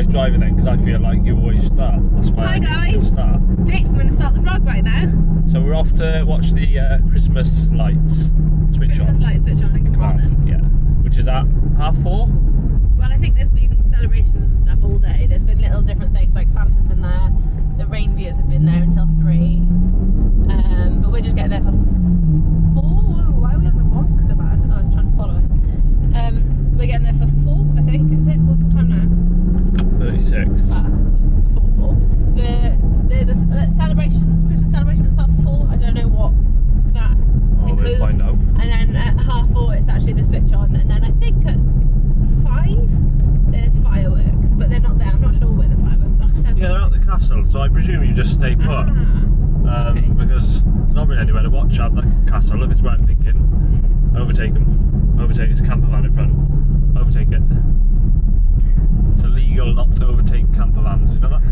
always driving then? Because I feel like you always start. That's why. Hi I guys. start. Jake's going to start the vlog right now. So we're off to watch the Christmas lights switch Christmas on. lights switch on in Carmarthen. Yeah, which is at 4:30. Well, I think there's been celebrations and stuff all day. There's been little different things, like Santa's been there, the reindeers have been there until 3. But we're just getting there for 4. Whoa, why are we on the wonk so bad? Oh, I was trying to follow it. We're getting there for 4, I think. Is it? What's the time now? 36. Ah, 4. There's a celebration, Christmas celebration that starts at 4. I don't know what that includes. We'll find out. And then at 4:30 it's actually the switch on, and then I think at 5 there's fireworks, but they're not there. I'm not sure where the fireworks are. Yeah, they're at the castle, so I presume you just stay put. Okay. Because there's not really anywhere to watch at the castle, if it's where I'm thinking. Overtake them. Overtake his camper van in front. Overtake it. It's illegal not to overtake camper vans, you know that?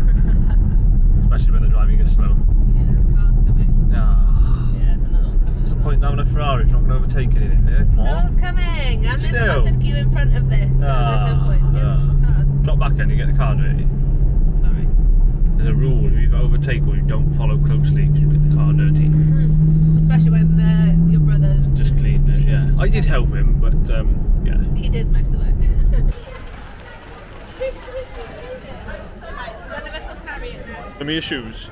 Especially when they're driving it slow. Yeah, there's cars coming. Yeah. Yeah, there's another one coming. What's the point now in a Ferrari if you're not going to overtake anything there? Come on. Cars coming, and there's a Still. massive queue in front of this, so there's no point. Yeah, there's cars. Drop back in, you get the car dirty. Sorry. There's a rule, you either overtake or you don't follow closely because you get the car dirty. Especially when your brother's Just cleaned it, yeah. I did help him, but yeah. He did most of it. Give me your shoes.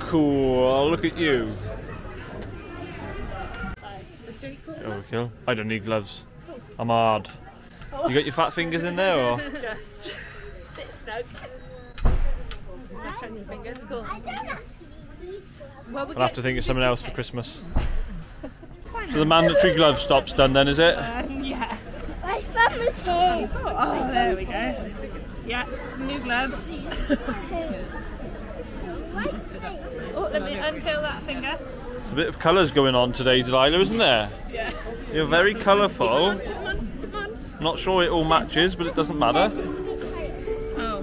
Cool, look at you. Overkill. I don't need gloves. I'm hard. You got your fat fingers in there or? Just a bit snug. Shiny fingers, cool. Well, I'll have to think of something else for Christmas. So the mandatory glove stop's done then, is it? Yeah. My thumb is here. Oh, there we go. Yeah, some new gloves. Oh, let me unpeel that finger. There's a bit of colours going on today, Delilah, isn't there? Yeah. You're very colourful. Come on. Not sure it all matches, but it doesn't matter. Oh.